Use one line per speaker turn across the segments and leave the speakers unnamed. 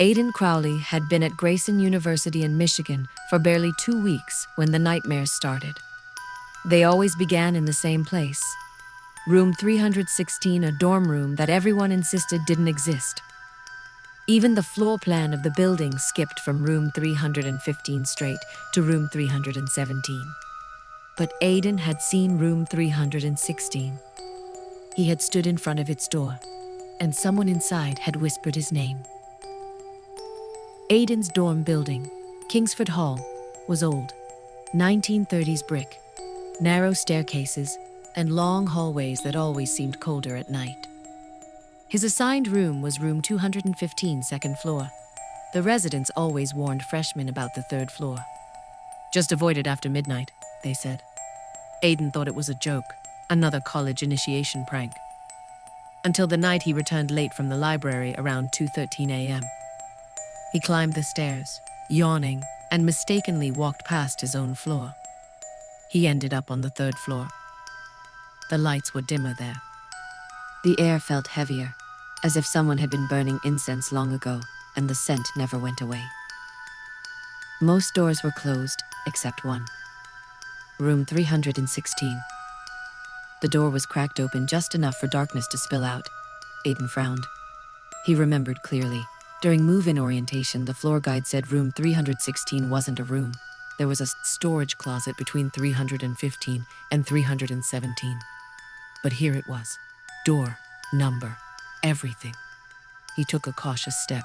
Aidan Crowley had been at Grayson University in Michigan for barely 2 weeks when the nightmares started. They always began in the same place. Room 316, a dorm room that everyone insisted didn't exist. Even the floor plan of the building skipped from room 315 straight to room 317. But Aidan had seen room 316. He had stood in front of its door, and someone inside had whispered his name. Aidan's dorm building, Kingsford Hall, was old, 1930s brick, narrow staircases, and long hallways that always seemed colder at night. His assigned room was room 215, second floor. The residents always warned freshmen about the third floor. Just avoid it after midnight, they said. Aidan thought it was a joke, another college initiation prank. Until the night he returned late from the library around 2:13 a.m. He climbed the stairs, yawning, and mistakenly walked past his own floor. He ended up on the third floor. The lights were dimmer there. The air felt heavier, as if someone had been burning incense long ago, and the scent never went away. Most doors were closed, except one. Room 316. The door was cracked open just enough for darkness to spill out. Aidan frowned. He remembered clearly. During move-in orientation, the floor guide said room 316 wasn't a room. There was a storage closet between 315 and 317. But here it was. Door, number, everything. He took a cautious step.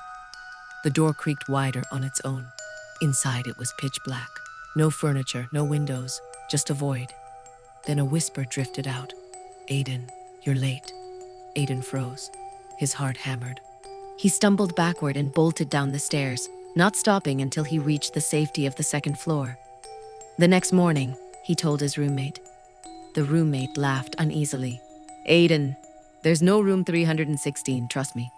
The door creaked wider on its own. Inside it was pitch black. No furniture, no windows, just a void. Then a whisper drifted out. "Aidan, you're late." Aidan froze. His heart hammered. He stumbled backward and bolted down the stairs, not stopping until he reached the safety of the second floor. The next morning, he told his roommate. The roommate laughed uneasily. "Aidan, there's no room 316, trust me."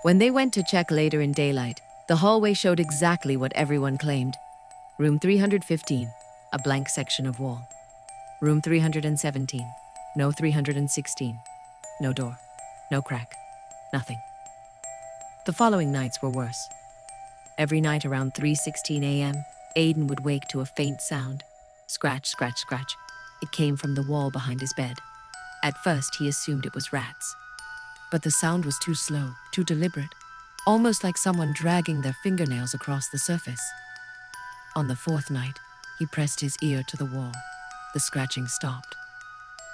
When they went to check later in daylight, the hallway showed exactly what everyone claimed. Room 315, a blank section of wall. Room 317, no 316. No door, no crack, nothing. The following nights were worse. Every night around 3:16 a.m., Aidan would wake to a faint sound. Scratch, scratch, scratch. It came from the wall behind his bed. At first, he assumed it was rats. But the sound was too slow, too deliberate, almost like someone dragging their fingernails across the surface. On the fourth night, he pressed his ear to the wall. The scratching stopped.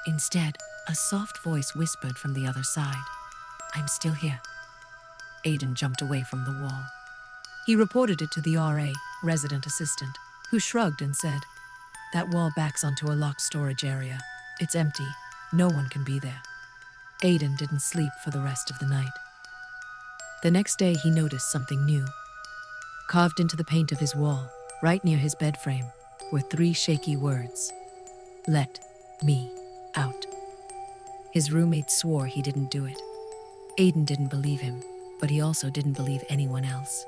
Instead, a soft voice whispered from the other side, "I'm still here." Aidan jumped away from the wall. He reported it to the RA, resident assistant, who shrugged and said, "That wall backs onto a locked storage area. It's empty. No one can be there." Aidan didn't sleep for the rest of the night. The next day, he noticed something new. Carved into the paint of his wall, right near his bed frame, were 3 shaky words. "Let me out." His roommate swore he didn't do it. Aidan didn't believe him, but he also didn't believe anyone else.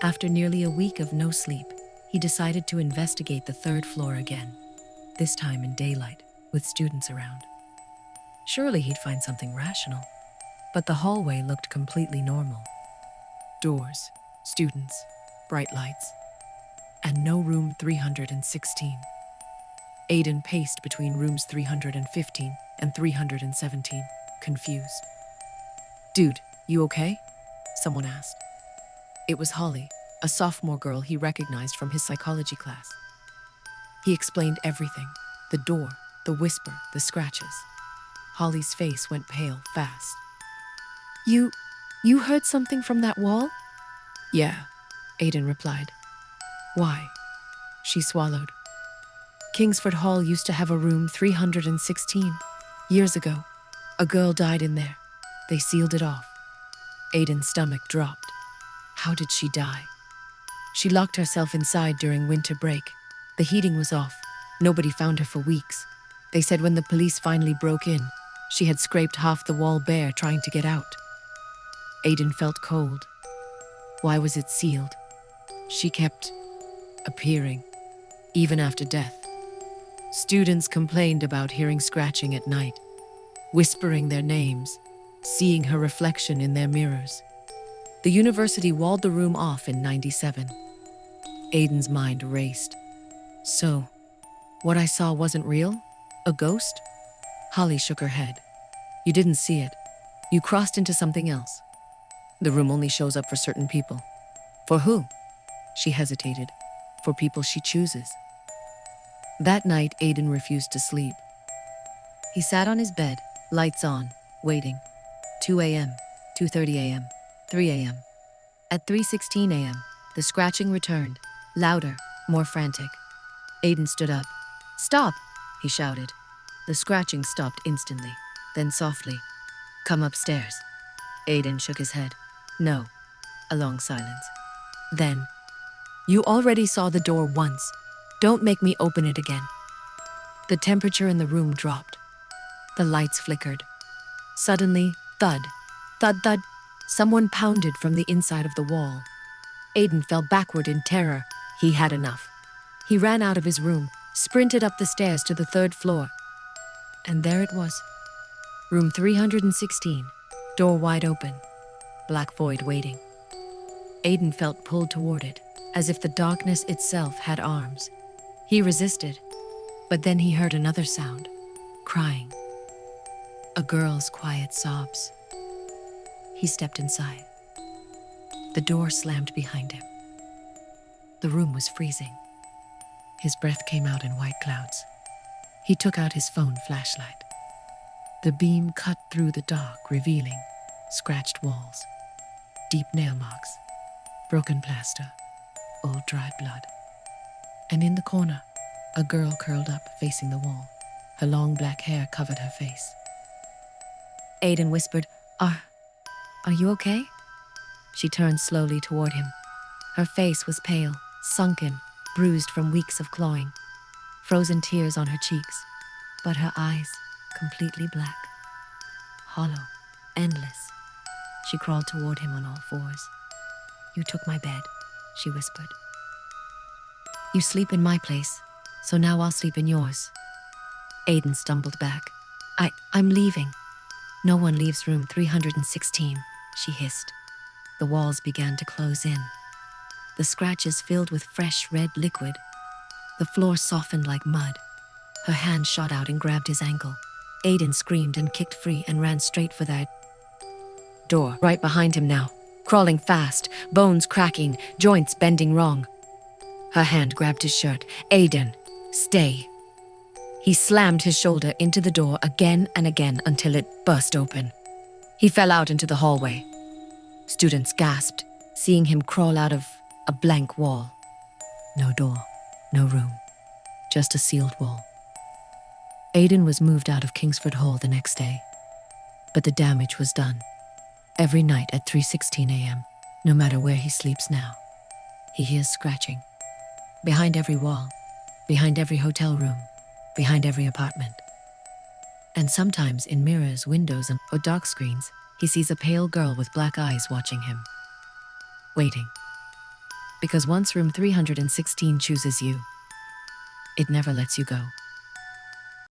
After nearly a week of no sleep, he decided to investigate the third floor again, this time in daylight, with students around. Surely he'd find something rational, but the hallway looked completely normal. Doors, students, bright lights, and no room 316. Aidan paced between rooms 315 and 317, confused. "Dude, you okay?" someone asked. It was Holly, a sophomore girl he recognized from his psychology class. He explained everything, the door, the whisper, the scratches. Holly's face went pale fast. You heard something from that wall?" "Yeah," Aidan replied. "Why?" She swallowed. "Kingsford Hall used to have a room 316. Years ago, a girl died in there. They sealed it off." Aidan's stomach dropped. How did she die? She locked herself inside during winter break. The heating was off. Nobody found her for weeks. They said when the police finally broke in, she had scraped half the wall bare trying to get out. Aidan felt cold. Why was it sealed? She kept appearing, even after death. Students complained about hearing scratching at night, whispering their names, seeing her reflection in their mirrors. The university walled the room off in 97. Aiden's mind raced. So, what I saw wasn't real? A ghost? Holly shook her head. You didn't see it. You crossed into something else. The room only shows up for certain people. For who? She hesitated. For people she chooses. That night, Aiden refused to sleep. He sat on his bed, lights on, waiting. 2 a.m., 2:30 a.m., 3 a.m. At 3:16 a.m., the scratching returned, louder, more frantic. Aiden stood up. Stop, he shouted. The scratching stopped instantly, then softly. Come upstairs. Aiden shook his head. No. A long silence. Then, you already saw the door once. Don't make me open it again. The temperature in the room dropped. The lights flickered. Suddenly, thud, thud, thud. Someone pounded from the inside of the wall. Aiden fell backward in terror. He had enough. He ran out of his room, sprinted up the stairs to the 3rd floor. And there it was. Room 316, door wide open, black void waiting. Aiden felt pulled toward it, as if the darkness itself had arms. He resisted, but then he heard another sound, crying. A girl's quiet sobs. He stepped inside. The door slammed behind him. The room was freezing. His breath came out in white clouds. He took out his phone flashlight. The beam cut through the dark, revealing scratched walls, deep nail marks, broken plaster, old dried blood. And in the corner, a girl curled up facing the wall. Her long black hair covered her face. Aiden whispered, Are you okay? She turned slowly toward him. Her face was pale, sunken, bruised from weeks of clawing. Frozen tears on her cheeks, but her eyes completely black. Hollow, endless. She crawled toward him on all fours. You took my bed, she whispered. You sleep in my place, so now I'll sleep in yours. Aiden stumbled back. I'm leaving. No one leaves room 316, she hissed. The walls began to close in. The scratches filled with fresh red liquid. The floor softened like mud. Her hand shot out and grabbed his ankle. Aiden screamed and kicked free and ran straight for that door right behind him now, crawling fast, bones cracking, joints bending wrong. Her hand grabbed his shirt. Aiden, stay. He slammed his shoulder into the door again and again until it burst open. He fell out into the hallway. Students gasped, seeing him crawl out of a blank wall. No door, no room, just a sealed wall. Aiden was moved out of Kingsford Hall the next day, but the damage was done. Every night at 3:16 a.m., no matter where he sleeps now, he hears scratching. Behind every wall, behind every hotel room, behind every apartment. And sometimes in mirrors, windows, or dark screens, he sees a pale girl with black eyes watching him. Waiting. Because once room 316 chooses you, it never lets you go.